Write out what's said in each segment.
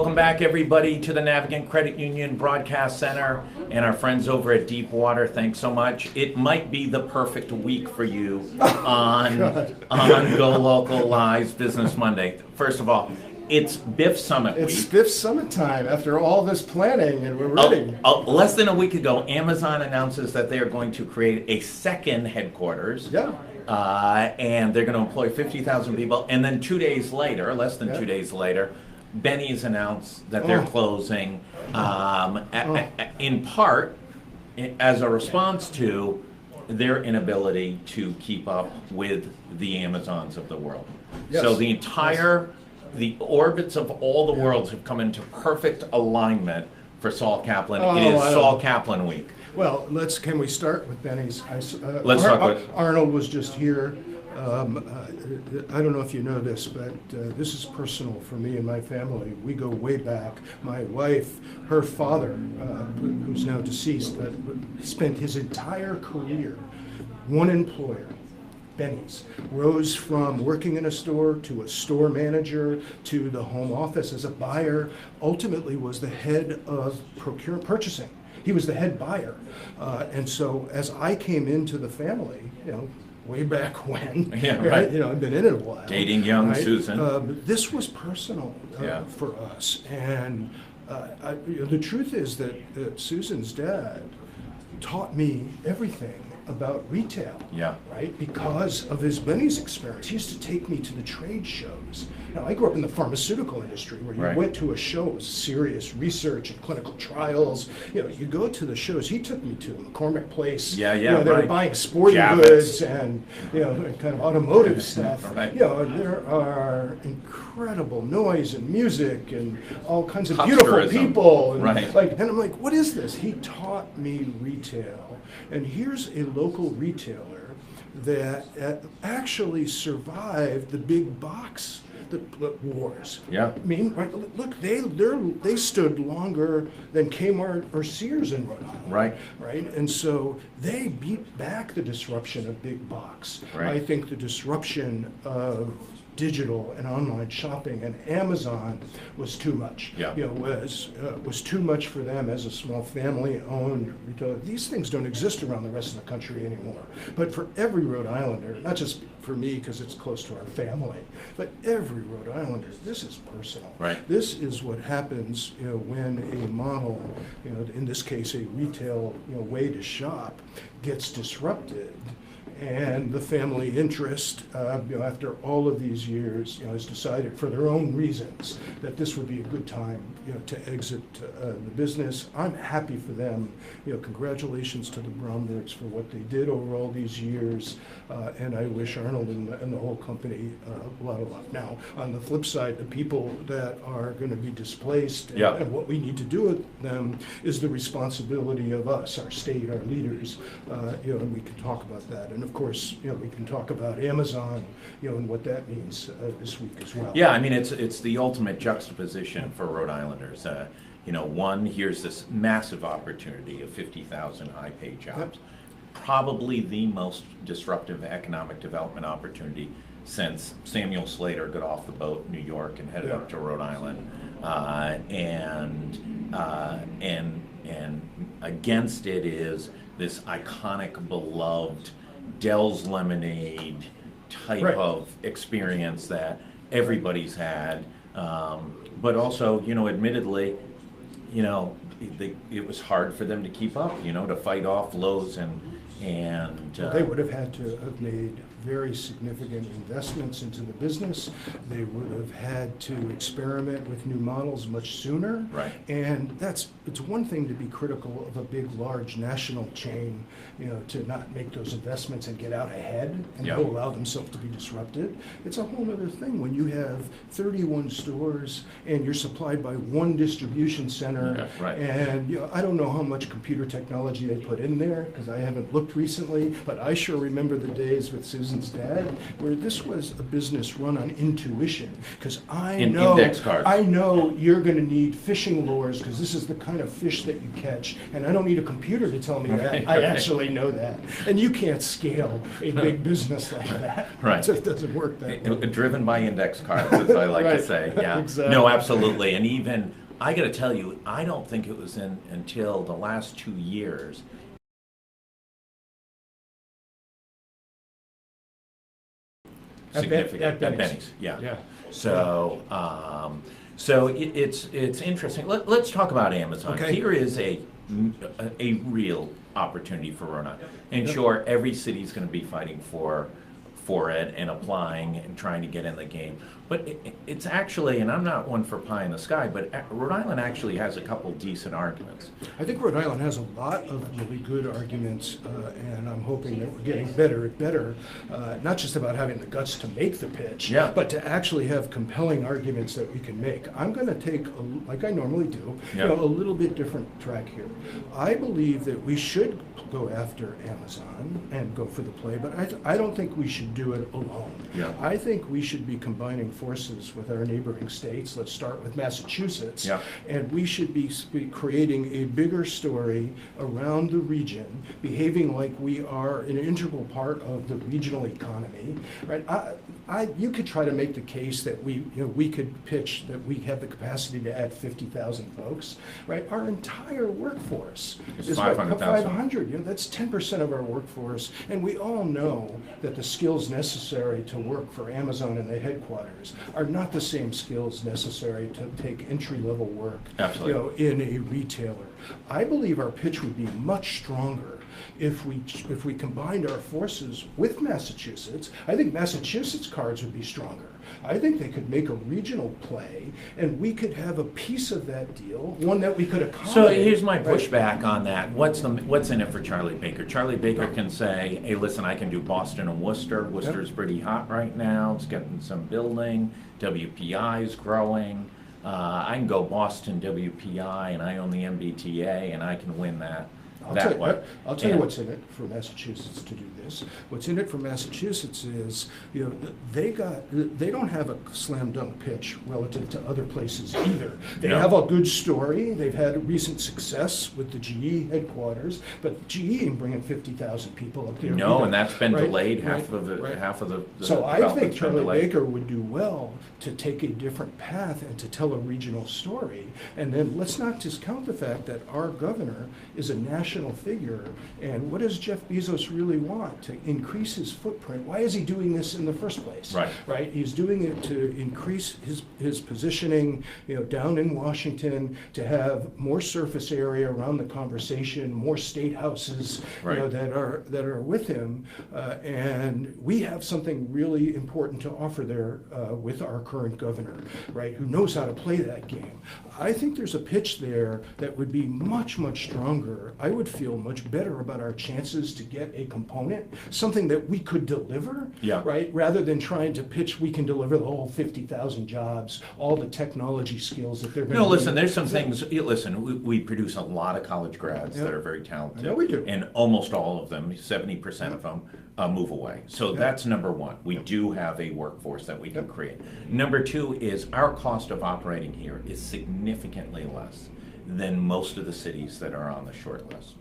welcome back everybody to the Navigant Credit Union Broadcast Center and our friends over at Deepwater. Thanks so much. It might be the perfect week for you on Go Local Live's Business Monday. First of all, it's BIF Summit week. It's BIF Summit time after all this planning, and we're ready. Less than a week ago, Amazon announces that they are going to create a second headquarters. Yeah. And they're going to employ 50,000 people. And then 2 days later, less than 2 days later, Benny's announced that they're closing, in part as a response to their inability to keep up with the Amazons of the world. Yes. So the orbits of all the worlds have come into perfect alignment for Saul Kaplan. It is Saul Kaplan week. Well, can we start with Benny's? Let's talk about Arnold was just here. I don't know if you know this, but this is personal for me and my family. We go way back. My wife, her father, who's now deceased, spent his entire career, one employer, Benny's, rose from working in a store to a store manager to the home office as a buyer, ultimately was the head of purchasing. He was the head buyer. And so as I came into the family, way back when, right? I've been in it a while. Dating young Susan. This was personal for us. And the truth is that Susan's dad taught me everything about retail, right? Because of his Benny's experience. He used to take me to the trade shows. Now, I grew up in the pharmaceutical industry where you went to a show, it was serious research and clinical trials. You go to the shows. He took me to McCormick Place. They were buying sporting goods and kind of automotive stuff. There are incredible noise and music and all kinds of beautiful people. And and I'm like, what is this? He taught me retail. And here's a local retailer that actually survived the big box wars. I mean, look, they stood longer than Kmart or Sears in Rhode Island. Right. And so they beat back the disruption of big box. I think the disruption of digital and online shopping and Amazon was too much. Was too much for them as a small family-owned retailer. These things don't exist around the rest of the country anymore. But for every Rhode Islander, not just for me because it's close to our family, but every Rhode Islander, this is personal. This is what happens, when a model, in this case, a retail, way to shop, gets disrupted. And the family interest, after all of these years, has decided for their own reasons that this would be a good time, to exit the business. I'm happy for them. Congratulations to the Brombergs for what they did over all these years, and I wish Arnold and the whole company a lot of luck. Now, on the flip side, the people that are going to be displaced and what we need to do with them is the responsibility of us, our state, our leaders, and we can talk about that. And of course, we can talk about Amazon, and what that means this week as well. I mean, it's the ultimate juxtaposition for Rhode Islanders. One, here's this massive opportunity of 50,000 high-paid jobs, probably the most disruptive economic development opportunity since Samuel Slater got off the boat in New York and headed up to Rhode Island, and against it is this iconic, beloved Dell's Lemonade type of experience that everybo's had, but also, admittedly, it was hard for them to keep up, to fight off Lowe's and they would have had to have made very significant investments into the business. They would have had to experiment with new models much sooner. And it's one thing to be critical of a big, large national chain, to not make those investments and get out ahead and allow themselves to be disrupted. It's a whole other thing when you have 31 stores and you're supplied by one distribution center. And I don't know how much computer technology they put in there because I haven't looked recently, but I sure remember the days with Susan Susan's Dad, where this was a business run on intuition, because Index cards. I know you're going to need fishing lures because this is the kind of fish that you catch, and I don't need a computer to tell me that. I actually know that, and you can't scale a big business like that. Right. It doesn't work that way. Driven by index cards, as I like Right. to say. Yeah. Exactly. No, absolutely. And even, I got to tell you, I don't think it was until the last 2 years. Significant. At Benny's. Benny's, yeah. Yeah. So, it's interesting. Let's talk about Amazon. Okay. Here is a real opportunity for Rhode Island. And sure, every city's going to be fighting for it and applying and trying to get in the game. But it's actually, and I'm not one for pie in the sky, but Rhode Island actually has a couple decent arguments. I think Rhode Island has a lot of really good arguments, and I'm hoping that we're getting better and better, not just about having the guts to make the pitch, Yeah. but to actually have compelling arguments that we can make. I'm going to take, like I normally do, Yeah. a little bit different track here. I believe that we should go after Amazon and go for the play, but I don't think we should do it alone. Yeah. I think we should be combining forces with our neighboring states. Let's start with Massachusetts. Yeah. And we should be creating a bigger story around the region, behaving like we are an integral part of the regional economy, right? You could try to make the case that we could pitch that we have the capacity to add 50,000 folks, right? Our entire workforce is 500,000. 500. That's 10% of our workforce, and we all know that the skills necessary to work for Amazon and the headquarters are not the same skills necessary to take entry-level work. Absolutely. In a retailer. I believe our pitch would be much stronger if we combined our forces with Massachusetts. I think Massachusetts cards would be stronger. I think they could make a regional play, and we could have a piece of that deal, one that we could accommodate. So here's my pushback on that. What's in it for Charlie Baker? Charlie Baker can say, hey, listen, I can do Boston and Worcester. Worcester's pretty hot right now. It's getting some building. WPI is growing. I can go Boston WPI, and I own the MBTA, and I can win that. I'll tell you what's in it for Massachusetts to do this. What's in it for Massachusetts is, they don't have a slam dunk pitch relative to other places either. They have a good story. They've had recent success with the GE headquarters, but GE ain't bringing 50,000 people up there. No, either. and that's been delayed Right. half of the. So I think development's been Charlie delayed. Baker would do well to take a different path and to tell a regional story. And then let's not discount the fact that our governor is a national figure. And what does Jeff Bezos really want? To increase his footprint. Why is he doing this in the first place? Right. He's doing it to increase his positioning, down in Washington, to have more surface area around the conversation, more state houses, that are with him. And we have something really important to offer there with our current governor, right, who knows how to play that game. I think there's a pitch there that would be much, much stronger. I would feel much better about our chances to get a component, something that we could deliver, right, rather than trying to pitch we can deliver the whole 50,000 jobs, all the technology skills that they're going to No, listen, there's some things, we produce a lot of college grads that are very talented. I know we do. And almost all of them, 70% of them, move away. So that's number one. We do have a workforce that we can create. Number two is our cost of operating here is significantly less than most of the cities that are on the short list.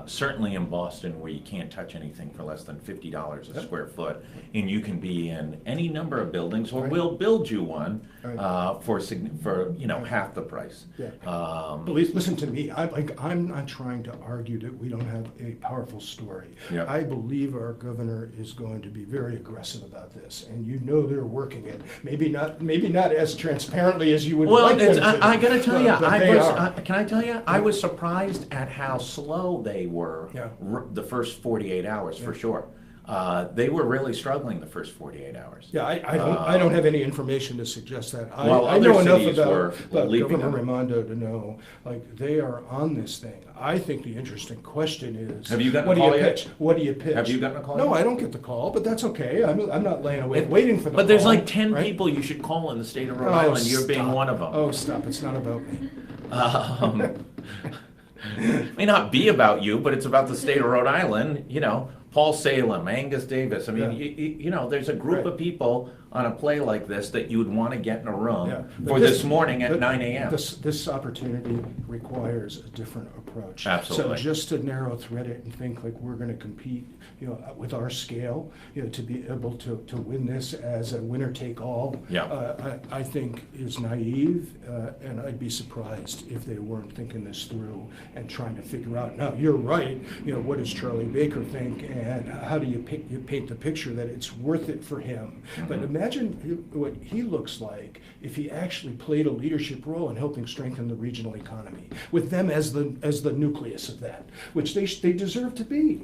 Certainly in Boston, where you can't touch anything for less than $50 a square foot, and you can be in any number of buildings, or we'll build you one for half the price. But listen to me. I'm not trying to argue that we don't have a powerful story. I believe our governor is going to be very aggressive about this, and they're working it. Maybe not as transparently as you would like them to. I got to tell you, Can I tell you, I was surprised at how slow they were the first 48 hours, for sure. They were really struggling the first 48 hours. I don't have any information to suggest that. I other know enough cities about leaping Governor on it. Raimondo to know, they are on this thing. I think the interesting question is, Have you gotten what a do you call yet? pitch? What do you pitch? Have you gotten a call No, yet? I don't get the call, but that's okay. I'm not laying awake waiting for the call. But there's like 10 right? people you should call in the state of Rhode Island. You're being one of them. Oh, stop. It's not about me. May not be about you, but it's about the state of Rhode Island, Paul Salem, Angus Davis. I mean, you know, there's a group Right. of people on a play like this that you would want to get in a room But for this morning at 9 a.m. This opportunity requires a different approach. Absolutely. So just to narrow thread it and think like we're going to compete, you know, with our scale, you know, to be able to win this as a winner take all, I think is naive, and I'd be surprised if they weren't thinking this through and trying to figure out. Now, you're right. You know, what does Charlie Baker think, and how do you paint the picture that it's worth it for him? Mm-hmm. But imagine what he looks like if he actually played a leadership role in helping strengthen the regional economy, with them as the nucleus of that, which they deserve to be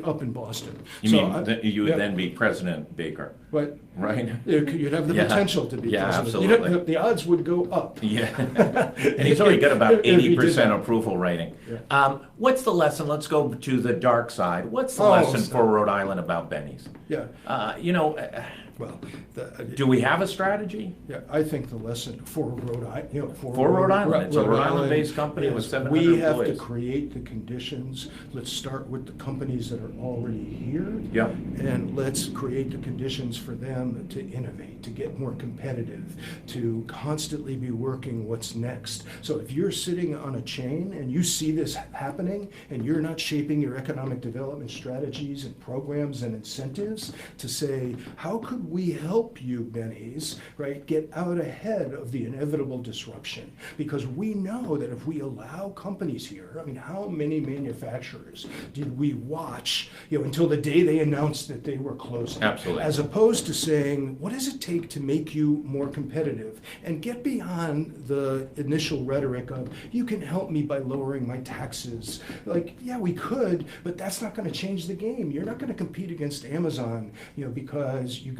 up in Boston. You mean you would then be President Baker? But right? You'd have the potential to be president. Absolutely. You know, the odds would go up. Yeah, and he's already got about 80% approval rating. Yeah. What's the lesson? Let's go to the dark side. What's the lesson for Rhode Island about Benny's? Yeah. You know, well, do we have a strategy? Yeah, I think the lesson for Rhode Island, you know, for Rhode Island, it's a Rhode Island-based company with 700 employees. We have employees. to create the conditions. Let's start with the companies that are already here. Yeah. And let's create the conditions for them to innovate, to get more competitive, to constantly be working what's next. So if you're sitting on a chain and you see this happening and you're not shaping your economic development strategies and programs and incentives to say, how could we help you, Benny's, right, get out ahead of the inevitable disruption? Because we know that if we allow companies here, I mean, how many manufacturers did we watch, you know, until the day they announced that they were closing? Absolutely. As opposed to saying, what does it take to make you more competitive? And get beyond the initial rhetoric of, you can help me by lowering my taxes. Like, yeah, we could, but that's not going to change the game. You're not going to compete against Amazon, you know, because you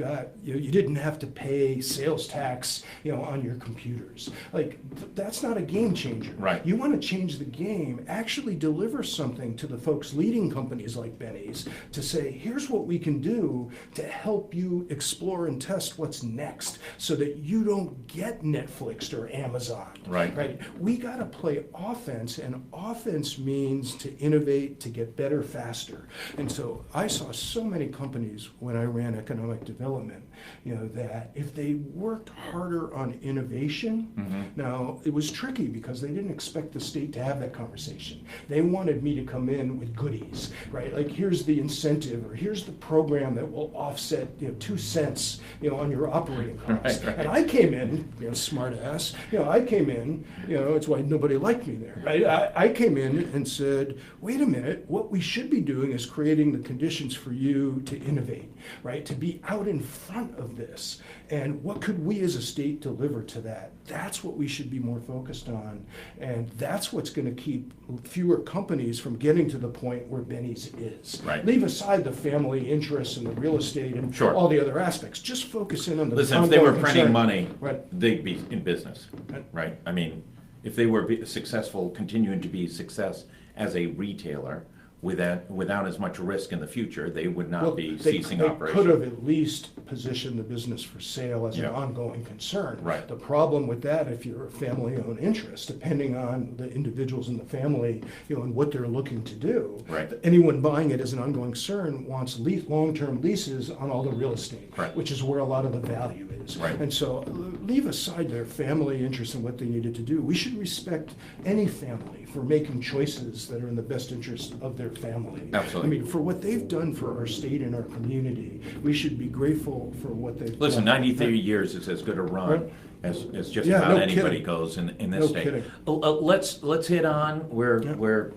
didn't have to pay sales tax, you know, on your computers. Like, that's not a game changer. Right. You want to change the game, actually deliver something to the folks leading companies like Benny's to say, here's what we can do to help you explore and test what's next so that you don't get Netflixed or Amazon. Right. Right. We got to play offense, and offense means to innovate, to get better faster. And so I saw so many companies when I ran economic development, you know, that if they worked harder on innovation, now it was tricky because they didn't expect the state to have that conversation. They wanted me to come in with goodies, right? Like, here's the incentive, or here's the program that will offset, you know, 2 cents, you know, on your operating costs. Right. And I came in, you know, smart ass, you know, I came in, you know, it's why nobody liked me there, right? I came in and said, wait a minute, what we should be doing is creating the conditions for you to innovate, right? To be out in front of this. And what could we as a state deliver to that? That's what we should be more focused on. And that's what's going to keep fewer companies from getting to the point where Benny's is. Right. Leave aside the family interests and the real estate and all the other aspects. Just focus in on the Listen, if they were printing concern. money, Right. they'd be in business, right? I mean, if they were successful, continuing to be success as a retailer, without as much risk in the future, they would not be ceasing operation. They could have at least positioned the business for sale as an ongoing concern. Right. The problem with that, if you're a family-owned interest, depending on the individuals in the family, you know, and what they're looking to do, Right. anyone buying it as an ongoing concern wants long-term leases on all the real estate, Right. which is where a lot of the value is. Right. And so leave aside their family interest in what they needed to do. We should respect any family for making choices that are in the best interest of their family. Absolutely. I mean, for what they've done for our state and our community, we should be grateful for what they've Listen, done. 93 years is as good a run Right. as just Yeah, about no anybody kidding. goes in this No state. kidding. Let's hit on, we're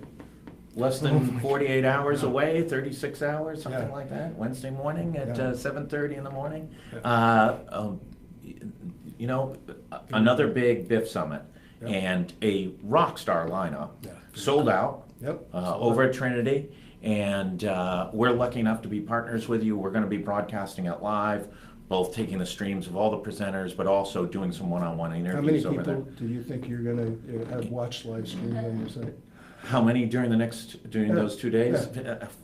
less Oh than my 48 hours away, 36 hours, something Yeah. like that, Wednesday morning at Yeah. 7:30 in the morning. Yeah. You know, another big BIF summit Yeah. and a rock star lineup, Yeah. sold out. Yep. Over at Trinity, and we're lucky enough to be partners with you. We're going to be broadcasting it live, both taking the streams of all the presenters, but also doing some one-on-one How many interviews over people there. do you think you're going to have watched live stream on your site? How many during those 2 days?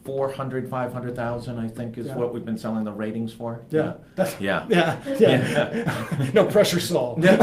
400, 500,000, I think, is what we've been selling the ratings for. Yeah. Yeah. No pressure, Saul. No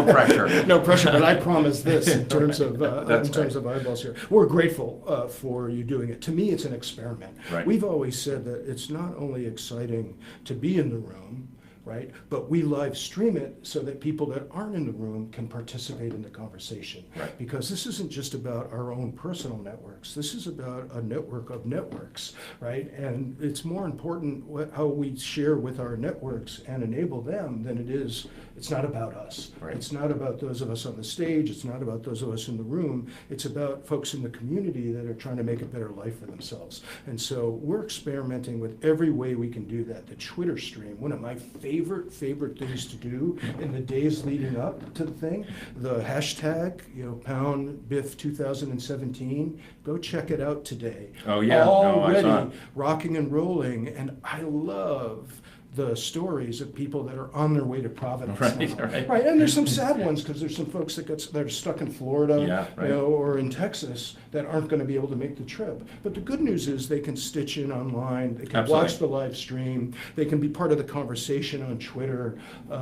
pressure. No pressure, but I promise this in terms of eyeballs here. We're grateful for you doing it. To me, it's an experiment. Right. We've always said that it's not only exciting to be in the room, right? But we live stream it so that people that aren't in the room can participate in the conversation. Right. Because this isn't just about our own personal networks. This is about a network of networks, right? And it's more important how we share with our networks and enable them than it is. It's not about us. Right. It's not about those of us on the stage. It's not about those of us in the room. It's about folks in the community that are trying to make a better life for themselves. And so we're experimenting with every way we can do that. The Twitter stream, one of my favorite things to do in the days leading up to the thing, the hashtag, pound BIF 2017, go check it out today. Oh yeah, already rocking and rolling, and I love the stories of people that are on their way to Providence now. Right. And there's some sad ones because there's some folks that are stuck in Florida, or in Texas that aren't going to be able to make the trip. But the good news is they can stitch in online, they can watch the live stream, they can be part of the conversation on Twitter.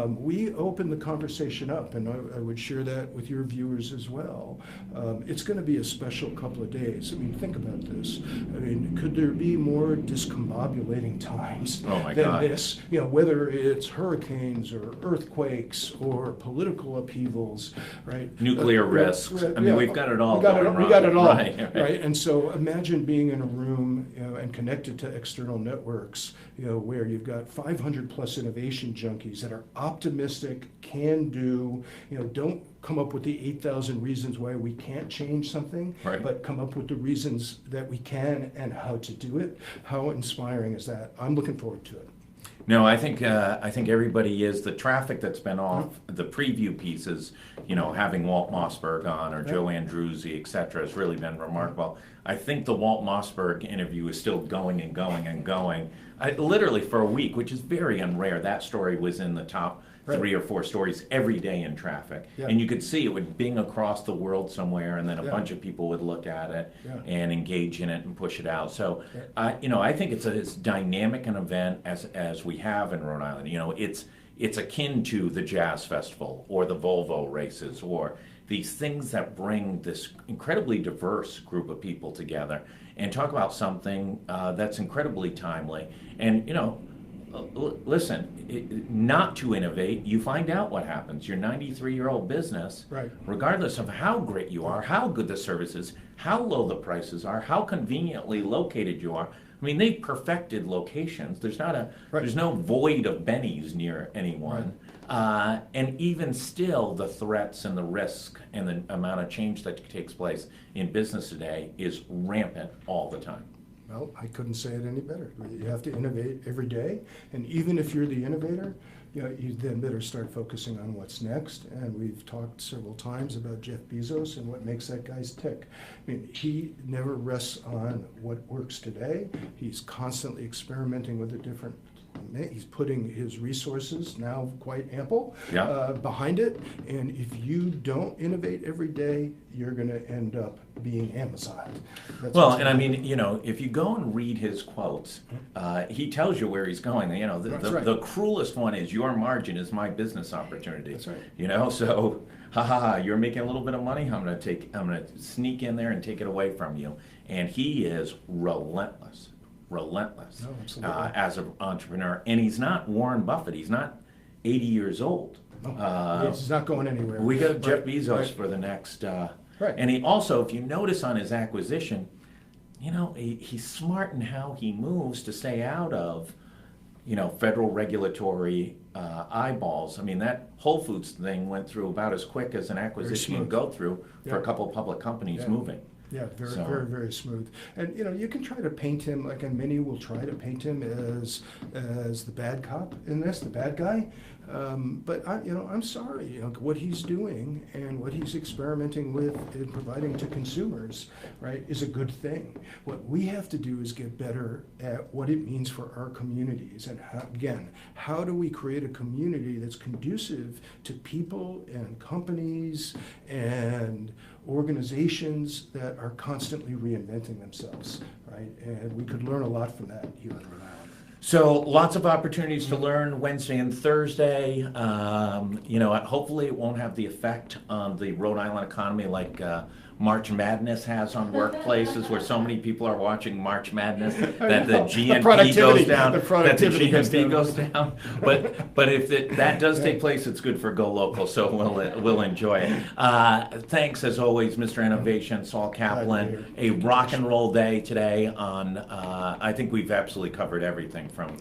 We open the conversation up, and I would share that with your viewers as well. It's going to be a special couple of days. I mean, think about this. I mean, could there be more discombobulating times than this? Whether it's hurricanes or earthquakes or political upheavals, right? Nuclear risks. I mean, we've got it all. We got it all, right? And so imagine being in a room, and connected to external networks, where you've got 500 plus innovation junkies that are optimistic, can do, don't come up with the 8,000 reasons why we can't change something, but come up with the reasons that we can and how to do it. How inspiring is that? I'm looking forward to it. No, I think everybody is. The traffic that's been off the preview pieces, having Walt Mossberg on or Joanne Druzzi, et cetera, has really been remarkable. I think the Walt Mossberg interview is still going and going and going. Literally for a week, which is very unrare. That story was in the top 3 or 4 stories every day in traffic. And you could see it would bing across the world somewhere, and then a bunch of people would look at it and engage in it and push it out. So, I think it's as dynamic an event as we have in Rhode Island. It's akin to the Jazz Festival or the Volvo races or these things that bring this incredibly diverse group of people together and talk about something that's incredibly timely. And, listen, not to innovate, you find out what happens. Your 93-year-old business, regardless of how great you are, how good the service is, how low the prices are, how conveniently located you are. I mean, they've perfected locations. There's no void of Bennies near anyone. And even still, the threats and the risk and the amount of change that takes place in business today is rampant all the time. Well, I couldn't say it any better. You have to innovate every day, and even if you're the innovator, you then better start focusing on what's next. And we've talked several times about Jeff Bezos and what makes that guy tick. I mean, he never rests on what works today. He's constantly experimenting with a different. He's putting his resources, now quite ample, behind it. And if you don't innovate every day, you're going to end up being Amazon. And I mean, if you go and read his quotes, he tells you where he's going. The cruelest one is, your margin is my business opportunity. That's right. So, you're making a little bit of money. I'm going to sneak in there and take it away from you. And he is relentless. As an entrepreneur. And he's not Warren Buffett. He's not 80 years old. He's not going anywhere. We got Jeff Bezos for the next. And he also, if you notice on his acquisition, he's smart in how he moves to stay out of, federal regulatory eyeballs. I mean, that Whole Foods thing went through about as quick as an acquisition can go through for a couple of public companies moving. Yeah, very, very smooth. And you can try to paint him, and many will try to paint him as the bad cop in this, the bad guy. But I'm sorry, what he's doing and what he's experimenting with in providing to consumers, right, is a good thing. What we have to do is get better at what it means for our communities, and how do we create a community that's conducive to people and companies and organizations that are constantly reinventing themselves, right? And we could learn a lot from that here in Rhode Island. So lots of opportunities to learn Wednesday and Thursday. Hopefully it won't have the effect on the Rhode Island economy like March Madness has on workplaces, where so many people are watching March Madness that the GNP goes down. Goes down. But if that does take place, it's good for Go Local, so we'll enjoy it. Thanks as always, Mr. Innovation, Saul Kaplan. A rock and roll day today on. I think we've absolutely covered everything from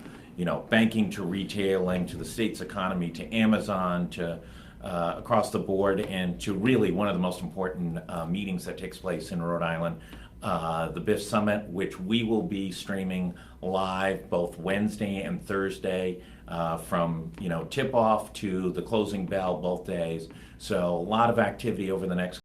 banking to retailing to the state's economy to Amazon to across the board, and to really one of the most important meetings that takes place in Rhode Island, the BIF Summit, which we will be streaming live both Wednesday and Thursday from tip-off to the closing bell both days. So a lot of activity over the next